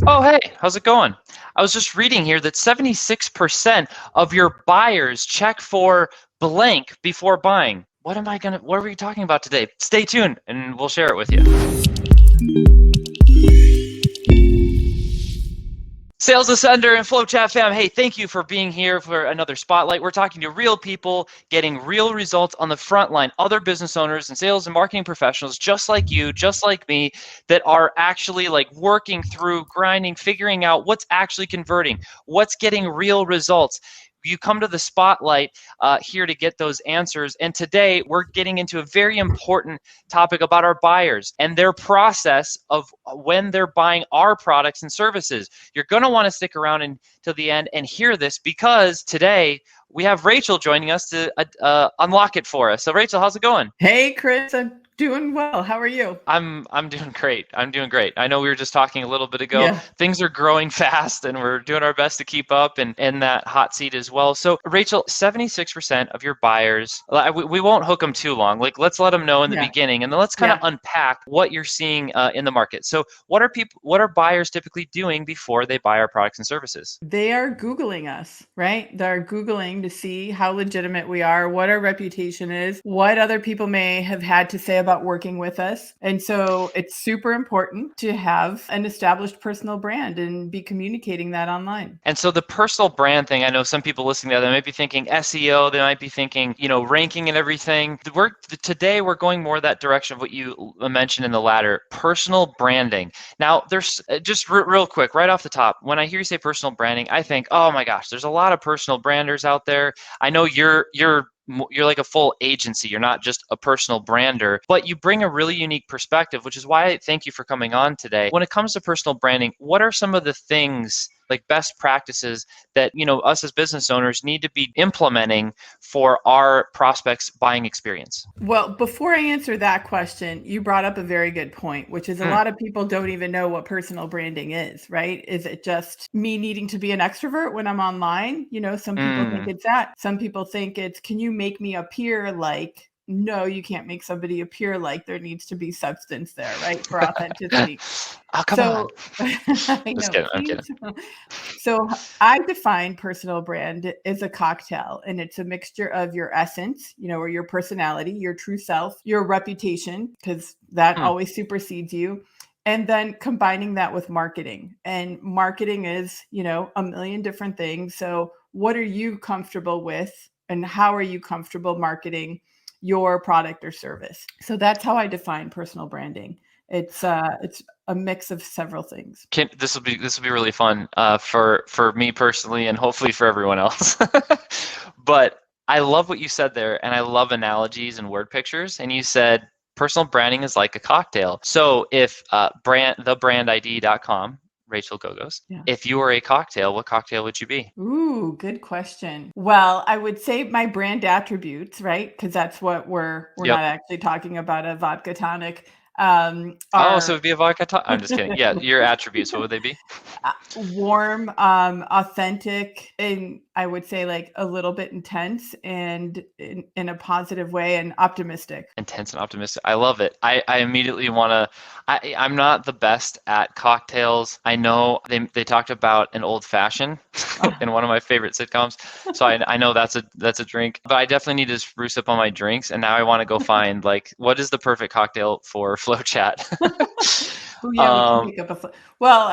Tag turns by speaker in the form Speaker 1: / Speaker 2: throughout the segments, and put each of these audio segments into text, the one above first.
Speaker 1: Oh, hey, how's it going? I was just reading here that 76% of your buyers check for blank before buying. What are we talking about today? Stay tuned and we'll share it with you. Sales Ascender and FlowChat fam, hey, thank you for being here for another spotlight. We're talking to real people getting real results on the front line, other business owners and sales and marketing professionals just like you, just like me, that are actually like working through, grinding, figuring out what's actually converting, what's getting real results. You come to the spotlight here to get those answers. And today we're getting into a very important topic about our buyers and their process of when they're buying our products and services. You're going to want to stick around until the end and hear this, because today we have Rachel joining us to unlock it for us. So Rachel, how's it going?
Speaker 2: Hey, Chris, I'm doing well. How are you?
Speaker 1: I'm doing great. I'm doing great. I know we were just talking a little bit ago.
Speaker 2: Yeah.
Speaker 1: Things are growing fast and we're doing our best to keep up and in that hot seat as well. So Rachel, 76% of your buyers, we won't hook them too long. Like, let's let them know in the
Speaker 2: Yeah.
Speaker 1: beginning, and then let's kind of
Speaker 2: Yeah.
Speaker 1: unpack what you're seeing in the market. So what are buyers typically doing before they buy our products and services?
Speaker 2: They are Googling us, right? They're Googling to see how legitimate we are, what our reputation is, what other people may have had to say about working with us. And so it's super important to have an established personal brand and be communicating that online.
Speaker 1: And so the personal brand thing, I know some people listening to that, they might be thinking SEO, they might be thinking, ranking and everything. Today we're going more that direction of what you mentioned in the latter, personal branding. Now, there's just real quick, right off the top, when I hear you say personal branding, I think, oh my gosh, there's a lot of personal branders out there. I know you're like a full agency. You're not just a personal brander, but you bring a really unique perspective, which is why I thank you for coming on today. When it comes to personal branding, what are some of the things, like best practices, that us as business owners need to be implementing for our prospects buying experience?
Speaker 2: Well, before I answer that question, you brought up a very good point, which is a
Speaker 1: Mm,
Speaker 2: lot of people don't even know what personal branding is, right? Is it just me needing to be an extrovert when I'm online? Some people think
Speaker 1: mm.
Speaker 2: it's that. Some people think it's, can you make me appear like? No, you can't make somebody appear like. There needs to be substance there, right? For authenticity.
Speaker 1: Oh, come on.
Speaker 2: So I
Speaker 1: Just
Speaker 2: know.
Speaker 1: kidding. I'm
Speaker 2: See?
Speaker 1: kidding.
Speaker 2: So I define personal brand as a cocktail, and it's a mixture of your essence, or your personality, your true self, your reputation, because that
Speaker 1: Mm.
Speaker 2: always supersedes you. And then combining that with marketing. And marketing is, a million different things. So what are you comfortable with, and how are you comfortable marketing your product or service? So that's how I define personal branding. It's a mix of several things.
Speaker 1: This will be really fun for me personally, and hopefully for everyone else. But I love what you said there, and I love analogies and word pictures. And you said personal branding is like a cocktail. So if thebrandid.com, Rachel Gogos,
Speaker 2: Yeah.
Speaker 1: if you were a cocktail, what cocktail would you be?
Speaker 2: Ooh, good question. Well, I would say my brand attributes, right? Because that's what we're
Speaker 1: Yep.
Speaker 2: not actually talking about a vodka tonic.
Speaker 1: Oh, so
Speaker 2: Are
Speaker 1: it'd be a vodka. I'm just kidding. Yeah, your attributes. What would they be?
Speaker 2: warm, authentic, and I would say like a little bit intense and in a positive way, and optimistic.
Speaker 1: Intense and optimistic. I love it. I immediately want to. I'm not the best at cocktails. I know they talked about an old fashioned in one of my favorite sitcoms, so I know that's a drink. But I definitely need to spruce up on my drinks, and now I want to go find like what is the perfect cocktail for FlowChat.
Speaker 2: Oh yeah, we can
Speaker 1: um,
Speaker 2: make up well,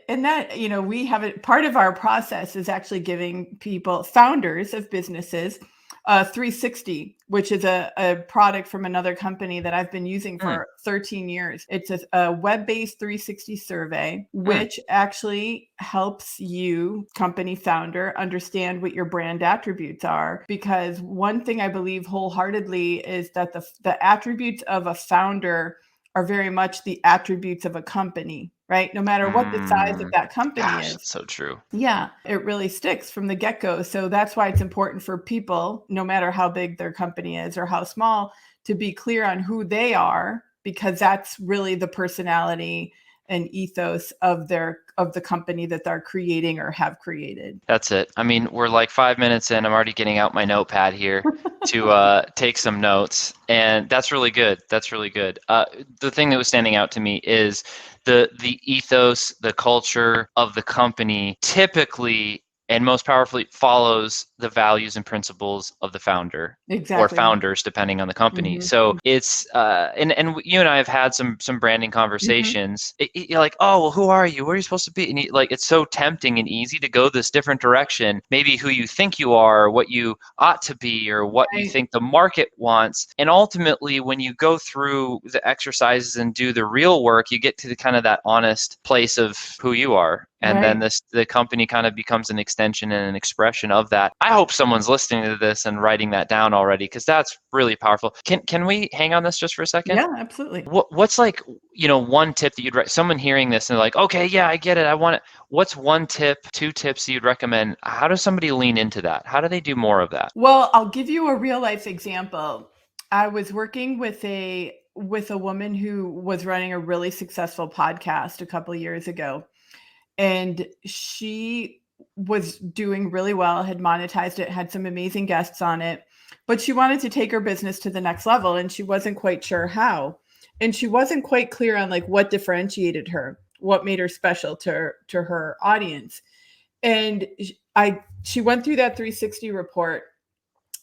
Speaker 2: and that, we have it. Part of our process is actually giving people, founders of businesses, 360, which is a product from another company that I've been using
Speaker 1: mm,
Speaker 2: for 13 years. It's a web-based 360 survey,
Speaker 1: mm,
Speaker 2: which actually helps you, company founder, understand what your brand attributes are. Because one thing I believe wholeheartedly is that the attributes of a founder are very much the attributes of a company, right? No matter what the size of
Speaker 1: mm.
Speaker 2: that company
Speaker 1: Gosh,
Speaker 2: is.
Speaker 1: that's so true.
Speaker 2: Yeah, it really sticks from the get-go. So that's why it's important for people, no matter how big their company is or how small, to be clear on who they are, because that's really the personality and ethos of the company that they're creating or have created.
Speaker 1: That's it. I mean, we're like 5 minutes in. I'm already getting out my notepad here to take some notes, and that's really good. That's really good. The thing that was standing out to me is the ethos, the culture of the company typically and most powerfully follows the values and principles of the founder or
Speaker 2: Exactly.
Speaker 1: founders, depending on the company.
Speaker 2: Mhm.
Speaker 1: So it's and you and I have had some branding
Speaker 2: Mhm.
Speaker 1: conversations. You're like, oh well, who are you? Where are you supposed to be? And like, it's so tempting and easy to go this different direction. Maybe who you think you are, or what you ought to be, or what you
Speaker 2: Right.
Speaker 1: think the market wants. And ultimately, when you go through the exercises and do the real work, you get to the kind of that honest place of who you are. And then
Speaker 2: Right.
Speaker 1: the company kind of becomes an extension and an expression of that. I hope someone's listening to this and writing that down already, because that's really powerful. Can we hang on this just for a second?
Speaker 2: Yeah, absolutely.
Speaker 1: What's like, one tip that you'd someone hearing this and like, okay, yeah, I get it, I want it. What's one tip, two tips you'd recommend? How does somebody lean into that? How do they do more of that?
Speaker 2: Well, I'll give you a real life example. I was working with a woman who was running a really successful podcast a couple of years ago, and she was doing really well, had monetized it, had some amazing guests on it, but she wanted to take her business to the next level and she wasn't quite sure how. And she wasn't quite clear on like what differentiated her, what made her special to her audience. And she went through that 360 report,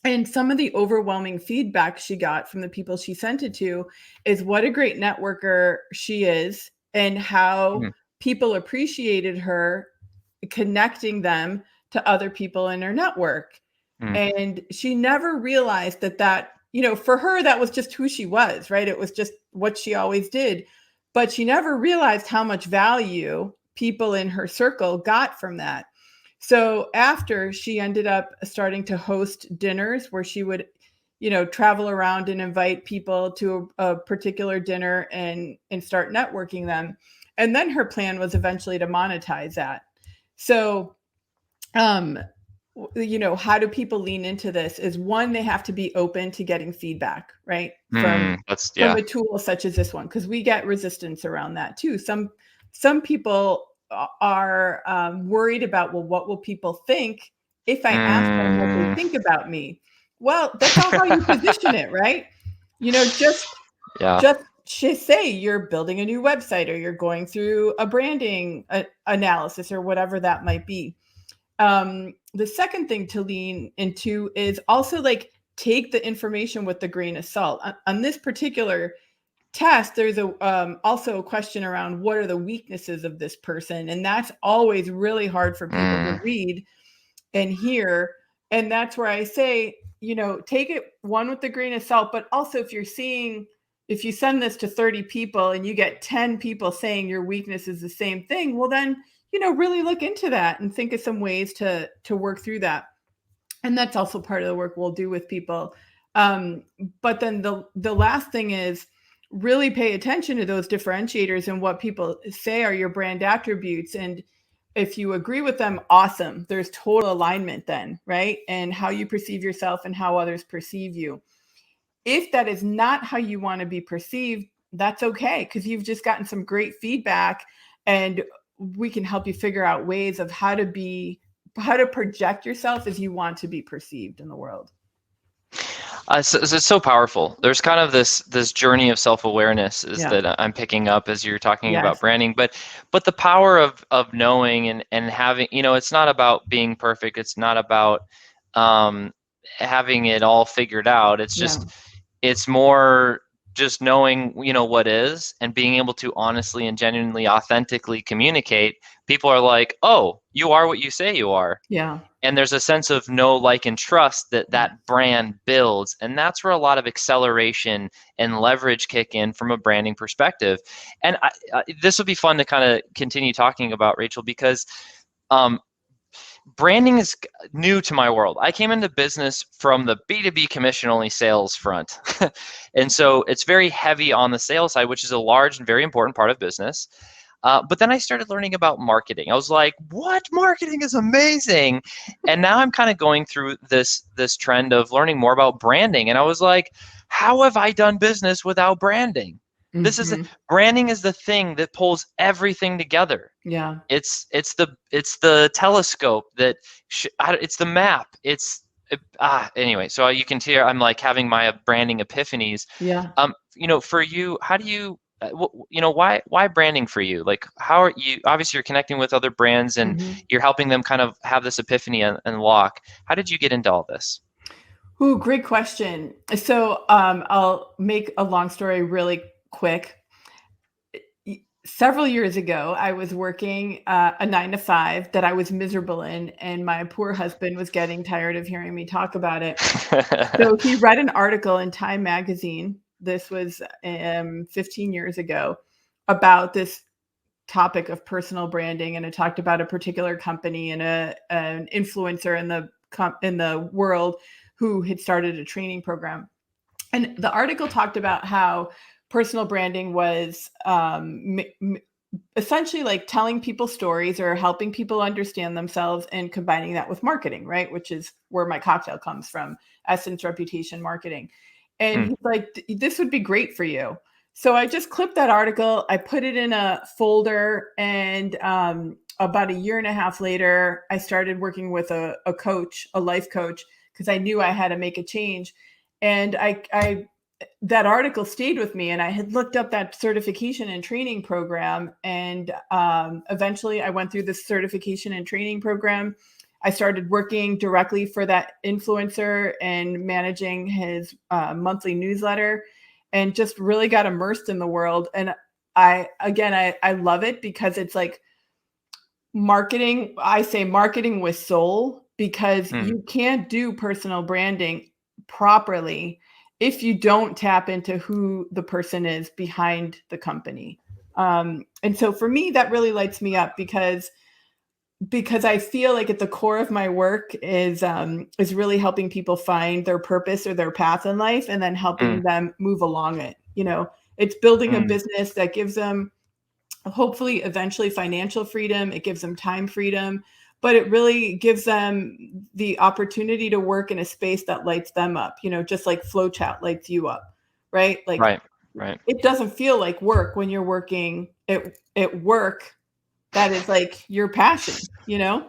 Speaker 2: and some of the overwhelming feedback she got from the people she sent it to is what a great networker she is and how
Speaker 1: Mm,
Speaker 2: people appreciated her connecting them to other people in her network.
Speaker 1: mm,
Speaker 2: And she never realized that, for her, that was just who she was, right? It was just what she always did. But she never realized how much value people in her circle got from that. So after, she ended up starting to host dinners where she would, travel around and invite people to a particular dinner and start networking them. And then her plan was eventually to monetize that. So, um, how do people lean into this is one, they have to be open to getting feedback, right?
Speaker 1: that's,
Speaker 2: From
Speaker 1: yeah.
Speaker 2: a tool such as this one, because we get resistance around that too. Some people are worried about, well, what will people think if I ask them what they
Speaker 1: Mm.
Speaker 2: think about me? Well, that's all how you position it, right? Just
Speaker 1: Yeah.
Speaker 2: just say you're building a new website or you're going through a branding analysis or whatever that might be. The second thing to lean into is also like take the information with a grain of salt. On this particular test, there's also a question around what are the weaknesses of this person, and that's always really hard for people to
Speaker 1: Mm,
Speaker 2: read and hear. And that's where I say, take it one with a grain of salt, but also if you send this to 30 people and you get 10 people saying your weakness is the same thing, well then, really look into that and think of some ways to work through that. And that's also part of the work we'll do with people. But then the last thing is really pay attention to those differentiators and what people say are your brand attributes. And if you agree with them, awesome. There's total alignment then, right? And how you perceive yourself and how others perceive you. If that is not how you want to be perceived, that's okay, because you've just gotten some great feedback, and we can help you figure out ways of how to project yourself as you want to be perceived in the world.
Speaker 1: it's so powerful. There's kind of this journey of self-awareness is
Speaker 2: Yeah.
Speaker 1: that I'm picking up as you're talking about
Speaker 2: Yes.
Speaker 1: branding, but the power of knowing and having, it's not about being perfect. It's not about um, having it all figured out.
Speaker 2: Yeah.
Speaker 1: It's more just knowing, what is, and being able to honestly and genuinely, authentically communicate. People are like, oh, you are what you say you are.
Speaker 2: Yeah.
Speaker 1: And there's a sense of know, like, and trust that brand builds. And that's where a lot of acceleration and leverage kick in from a branding perspective. And this will be fun to kind of continue talking about, Rachel, because um, branding is new to my world. I came into business from the B2B commission only sales front. And so it's very heavy on the sales side, which is a large and very important part of business. But then I started learning about marketing. I was like, what? Marketing is amazing. And now I'm kind of going through this trend of learning more about branding. And I was like, how have I done business without branding?
Speaker 2: Hmm.
Speaker 1: Branding is the thing that pulls everything together.
Speaker 2: Yeah.
Speaker 1: It's the telescope that it's the map. Anyway, so you can hear I'm like having my branding epiphanies.
Speaker 2: Yeah.
Speaker 1: For you, how do you why branding for you? Like, how are you, obviously you're connecting with other brands and
Speaker 2: Mhm.
Speaker 1: you're helping them kind of have this epiphany and unlock. How did you get into all this?
Speaker 2: Ooh, great question. So I'll make a long story really quick. Several years ago, I was working a 9 to 5 that I was miserable in, and my poor husband was getting tired of hearing me talk about it. So he read an article in Time magazine. This was 15 years ago about this topic of personal branding, and it talked about a particular company and an influencer in the world who had started a training program. And the article talked about how personal branding was essentially like telling people stories or helping people understand themselves and combining that with marketing, right? Which is where my cocktail comes from, essence, reputation, marketing. And
Speaker 1: Hmm.
Speaker 2: he's like, this would be great for you. So I just clipped that article, I put it in a folder, and about a year and a half later, I started working with a coach, a life coach, because I knew I had to make a change. And I that article stayed with me, and I had looked up that certification and training program, and eventually I went through this certification and training program. I started working directly for that influencer and managing his monthly newsletter, and just really got immersed in the world. And I love it because it's like marketing. I say marketing with soul, because
Speaker 1: Hmm.
Speaker 2: you can't do personal branding properly if you don't tap into who the person is behind the company. And so for me, that really lights me up, because I feel like at the core of my work is really helping people find their purpose or their path in life, and then
Speaker 1: Hmm.
Speaker 2: helping them move along it. It's building a
Speaker 1: Hmm.
Speaker 2: business that gives them hopefully eventually financial freedom. It gives them time freedom, but it really gives them the opportunity to work in a space that lights them up, just like FlowChat lights you up, right? Like,
Speaker 1: Right. Right.
Speaker 2: it doesn't feel like work when you're working at work. That is like your passion.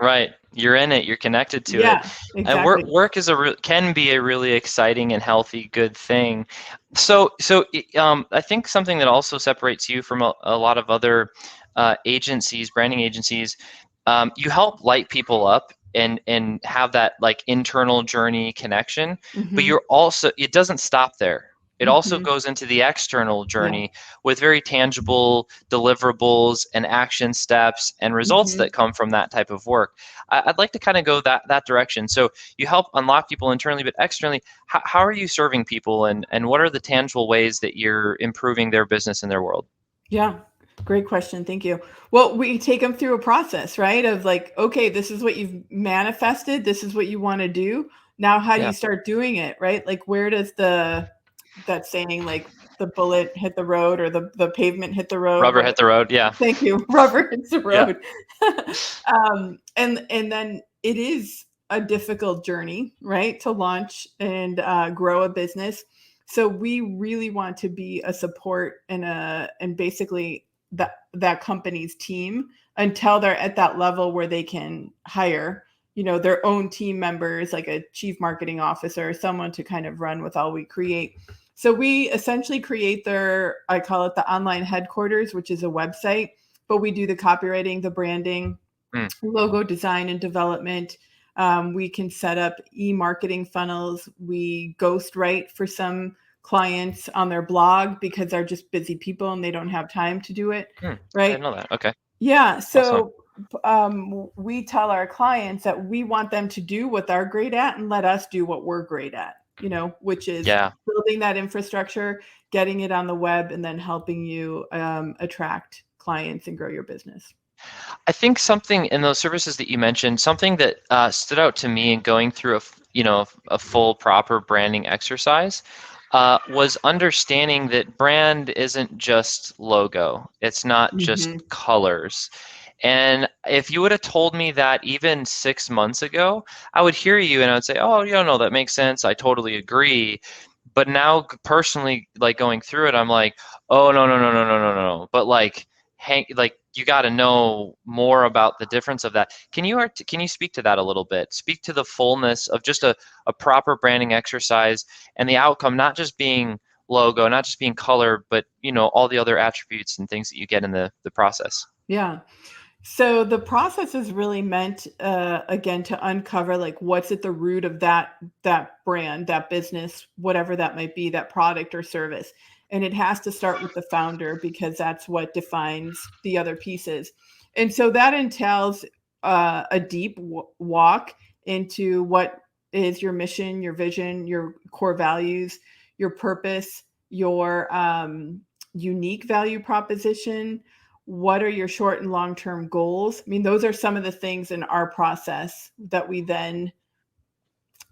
Speaker 1: Right. You're in it. You're connected to it.
Speaker 2: Yeah,
Speaker 1: And
Speaker 2: exactly.
Speaker 1: work is can be a really exciting and healthy, good thing. I think something that also separates you from a lot of other agencies, branding agencies, you help light people up and have that like internal journey connection, but
Speaker 2: Hmm.
Speaker 1: it doesn't stop there. It also
Speaker 2: Hmm.
Speaker 1: goes into the external
Speaker 2: Yeah.
Speaker 1: journey with very tangible deliverables and action steps and results
Speaker 2: Hmm.
Speaker 1: that come from that type of work. I'd like to kind of go that direction. So you help unlock people internally, but externally, how are you serving people, and what are the tangible ways that you're improving their business and their world?
Speaker 2: Yeah. Great question. Thank you. Well, we take them through a process, right? Of like, okay, this is what you've manifested. This is what you want to do. Now, how do
Speaker 1: Yeah,
Speaker 2: you start doing it, right? Like, where does that saying, like, the bullet hit the road, or the pavement hit the road?
Speaker 1: rubber
Speaker 2: What?
Speaker 1: hit the road. Yeah,
Speaker 2: Thank you. Rubber hits the
Speaker 1: yeah.
Speaker 2: road. And then it is a difficult journey, right, to launch and grow a business. So we really want to be a support and basically that company's team until they're at that level where they can hire, their own team members, like a chief marketing officer, someone to kind of run with all we create. So we essentially create I call it the online headquarters, which is a website, but we do the copywriting, the branding,
Speaker 1: Mm,
Speaker 2: logo design and development. We can set up e-marketing funnels. We ghostwrite for some clients on their blog because they're just busy people and they don't have time to do it,
Speaker 1: I didn't
Speaker 2: right?
Speaker 1: know that. Okay,
Speaker 2: Yeah.
Speaker 1: awesome.
Speaker 2: So we tell our clients that we want them to do what they're great at and let us do what we're great at, which is
Speaker 1: Yeah.
Speaker 2: building that infrastructure, getting it on the web, and then helping you attract clients and grow your business.
Speaker 1: I think something in those services that you mentioned, something that stood out to me in going through a full proper branding exercise, was understanding that brand isn't just logo. It's not just
Speaker 2: Hmm.
Speaker 1: colors. And if you would have told me that even 6 months ago, I would hear you and I would say, "Oh, no, that makes sense. I totally agree." But now, personally, like going through it, I'm like, "Oh, no, no, no, no, no, no, no." But like, like you got to know more about the difference of that. Can you speak to that a little bit? Speak to the fullness of just a proper branding exercise and the outcome not just being logo, not just being color, but all the other attributes and things that you get in the process.
Speaker 2: Yeah. So the process is really meant, again, to uncover like what's at the root of that brand, that business, whatever that might be, that product or service. And it has to start with the founder because that's what defines the other pieces. And so that entails a deep walk into what is your mission, your vision, your core values, your purpose, your unique value proposition. What are your short and long-term goals? I mean, those are some of the things in our process that we then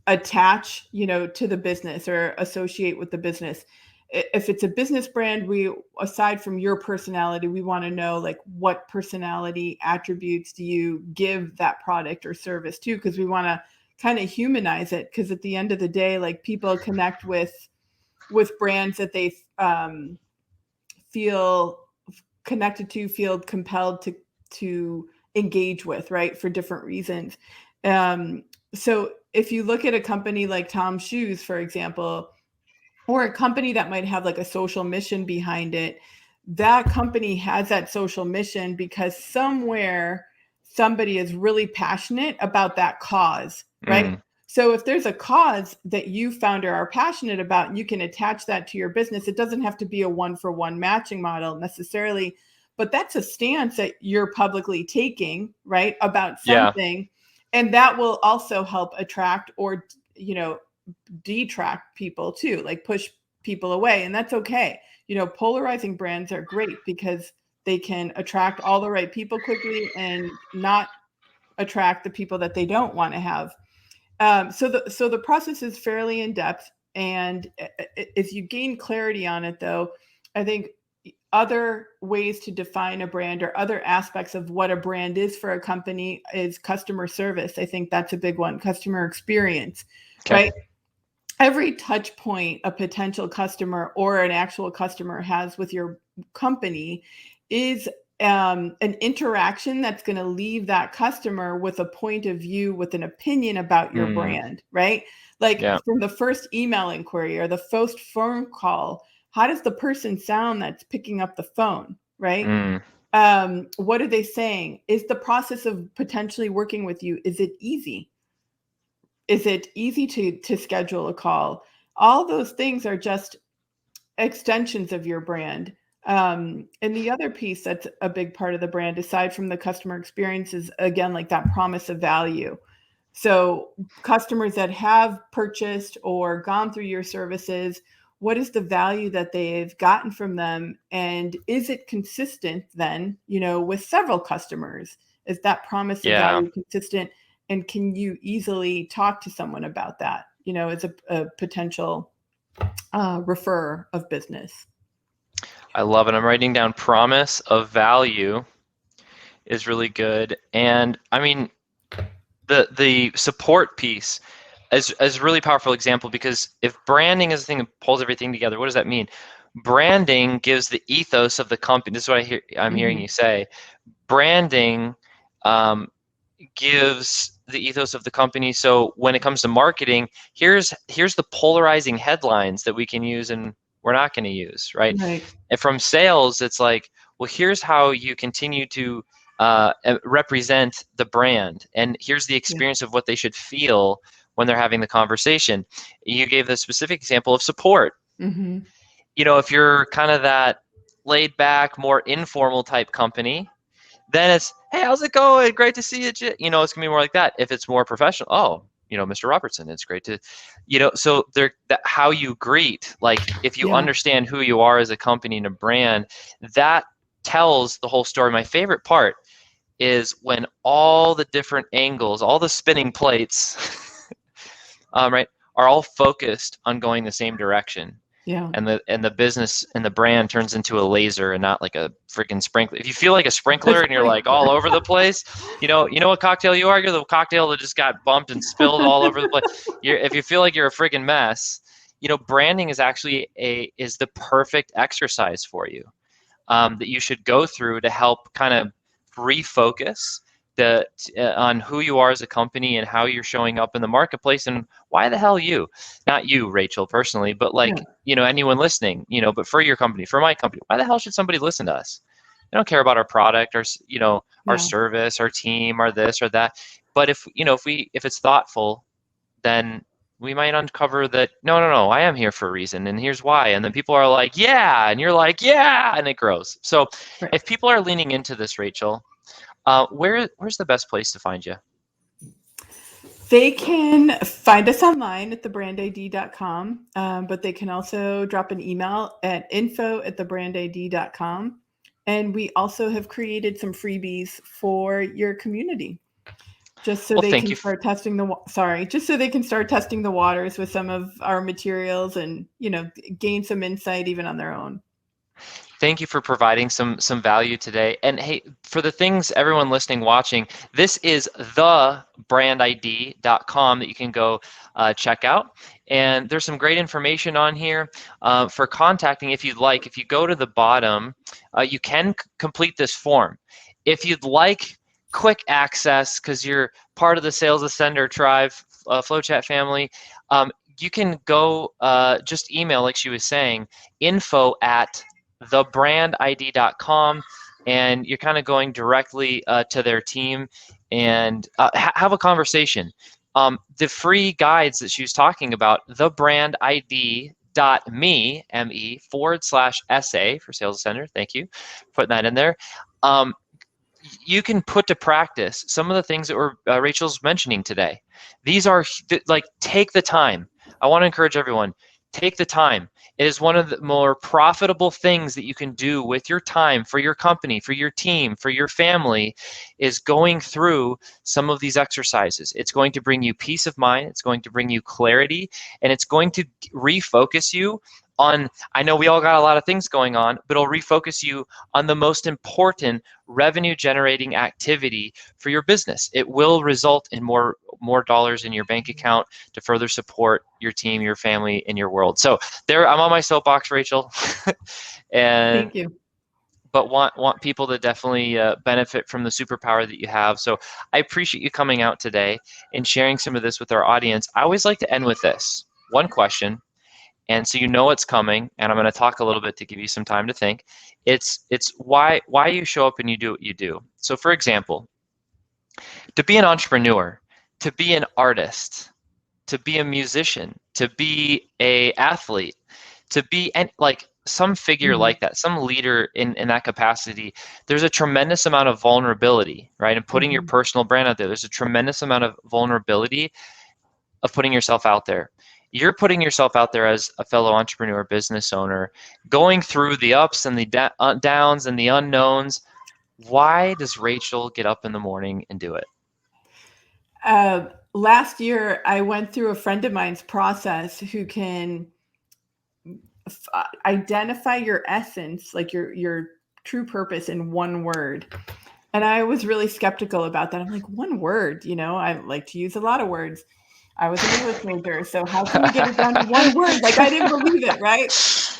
Speaker 2: attach, to the business or associate with the business. If it's a business brand, we, aside from your personality, we want to know like what personality attributes do you give that product or service to? Because we want to kind of humanize it. Because at the end of the day, like people connect with brands that they feel connected to, feel compelled to engage with, right, for different reasons. So if you look at a company like Tom's Shoes, for example, or a company that might have like a social mission behind it, that company has that social mission because somewhere somebody is really passionate about that cause, right? So if there's a cause that you founder are passionate about, you can attach that to your business. It doesn't have to be a one-for-one matching model necessarily, but that's a stance that you're publicly taking, right, about something. Yeah. And that will also help attract or, detract people too, like push people away. And that's okay. Polarizing brands are great because they can attract all the right people quickly and not attract the people that they don't want to have. So the process is fairly in depth, and as you gain clarity on it, though, I think other ways to define a brand or other aspects of what a brand is for a company is customer service. I think that's a big one. Customer experience, right? Every touch point a potential customer or an actual customer has with your company is an interaction that's going to leave that customer with a point of view, with an opinion about your brand, right? Like from the first email inquiry or the first phone call, how does the person sound that's picking up the phone, right? What are they saying? Is the process of potentially working with you, is it easy? Is it easy to schedule a call? All those things are just extensions of your brand. And the other piece that's a big part of the brand, aside from the customer experience, is again, like that promise of value. So customers that have purchased or gone through your services, what is the value that they've gotten from them? And is it consistent then, with several customers? Is that promise of value consistent? And can you easily talk to someone about that, as a potential referrer of business?
Speaker 1: I love it. I'm writing down promise of value is really good. And I mean, the support piece is a really powerful example, because if branding is the thing that pulls everything together, what does that mean? Branding gives the ethos of the company. This is what I'm hearing you say. Branding gives the ethos of the company. So when it comes to marketing, here's the polarizing headlines that we can use and we're not going to use, right? And from sales, it's like, well, here's how you continue to represent the brand, and here's the experience of what they should feel when they're having the conversation. You gave the specific example of support. If you're kind of that laid back, more informal type company, then it's, hey, how's it going? Great to see you. It's going to be more like that. If it's more professional, oh, Mr. Robertson, it's great to, so how you greet, like if you understand who you are as a company and a brand, that tells the whole story. My favorite part is when all the different angles, all the spinning plates, right, are all focused on going the same direction. And the business and the brand turns into a laser and not like a freaking sprinkler. If you feel like a sprinkler and you're like all over the place, you know what cocktail you are? You're the cocktail that just got bumped and spilled all over the place. If you feel like you're a freaking mess, branding is actually is the perfect exercise for you, that you should go through to help kind of refocus, on who you are as a company and how you're showing up in the marketplace, and why the hell you, not you, Rachel, personally, but like, anyone listening, but for your company, for my company, why the hell should somebody listen to us? They don't care about our product, our, our service, our team, our this or that. But if it's thoughtful, then we might uncover that no, I am here for a reason, and here's why. And then people are like, yeah, and you're like, yeah, and it grows. So if people are leaning into this, Rachel, where's the best place to find you?
Speaker 2: They can find us online at thebrandid.com, but they can also drop an email at info@thebrandid.com. And we also have created some freebies for your community, just so they can start testing the waters with some of our materials, and gain some insight even on their own.
Speaker 1: Thank you for providing some value today. And hey, for the things, everyone listening, watching, this is thebrandid.com that you can go check out. And there's some great information on here for contacting if you'd like. If you go to the bottom, you can complete this form. If you'd like quick access, because you're part of the Sales Ascender tribe, FlowChat family, you can go just email, like she was saying, info@thebrandid.com, and you're kind of going directly to their team and have a conversation. The free guides that she was talking about, thebrandid.me/SA for Sales Ascender. Thank you for putting that in there. You can put to practice some of the things that were Rachel's mentioning today. These are like, take the time. I want to encourage everyone, take the time. It is one of the more profitable things that you can do with your time, for your company, for your team, for your family, is going through some of these exercises. It's going to bring you peace of mind. It's going to bring you clarity, and it's going to refocus you on, I know we all got a lot of things going on, but it'll refocus you on the most important revenue generating activity for your business. It will result in more dollars in your bank account to further support your team, your family, and your world. So there, I'm on my soapbox, Rachel. And
Speaker 2: thank you.
Speaker 1: But want people to definitely benefit from the superpower that you have. So I appreciate you coming out today and sharing some of this with our audience. I always like to end with this one question. And so you know what's coming, and I'm going to talk a little bit to give you some time to think. It's why you show up and you do what you do. So for example, to be an entrepreneur, to be an artist, to be a musician, to be an athlete, to be like some figure like that, some leader in that capacity, there's a tremendous amount of vulnerability, right? And putting your personal brand out there, there's a tremendous amount of vulnerability of putting yourself out there. You're putting yourself out there as a fellow entrepreneur, business owner, going through the ups and the downs and the unknowns. Why does Rachel get up in the morning and do it?
Speaker 2: Last year, I went through a friend of mine's process who can identify your essence, like your true purpose, in one word. And I was really skeptical about that. I'm like, one word, I like to use a lot of words. I was an English major, so how can you get it down to one word? Like, I didn't believe it, right?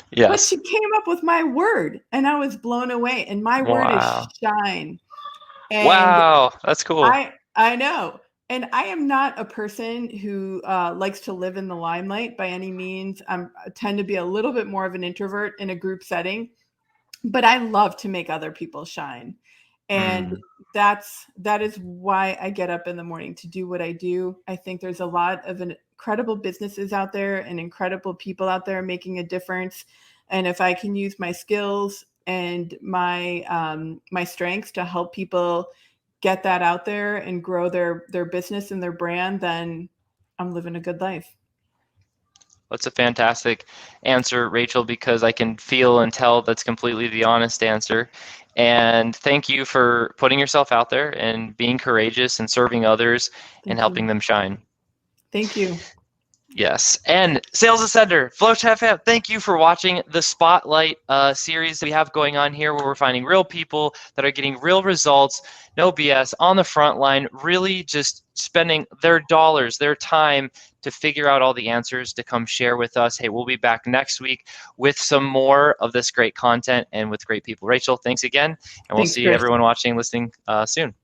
Speaker 1: Yes.
Speaker 2: But she came up with my word, and I was blown away. And my word is shine. And
Speaker 1: wow, that's cool.
Speaker 2: I know. And I am not a person who likes to live in the limelight by any means. I tend to be a little bit more of an introvert in a group setting, but I love to make other people shine. And that is why I get up in the morning to do what I do. I think there's a lot of incredible businesses out there and incredible people out there making a difference. And if I can use my skills and my my strengths to help people get that out there and grow their business and their brand, then I'm living a good life.
Speaker 1: That's a fantastic answer, Rachel, because I can feel and tell that's completely the honest answer. And thank you for putting yourself out there and being courageous and serving others and helping them shine.
Speaker 2: Thank you.
Speaker 1: Yes. And Sales Ascender, FlowChat fam, thank you for watching the Spotlight series that we have going on here, where we're finding real people that are getting real results, no BS, on the front line, really just spending their dollars, their time to figure out all the answers to come share with us. Hey, we'll be back next week with some more of this great content and with great people. Rachel, thanks again, and we'll see everyone watching, listening soon.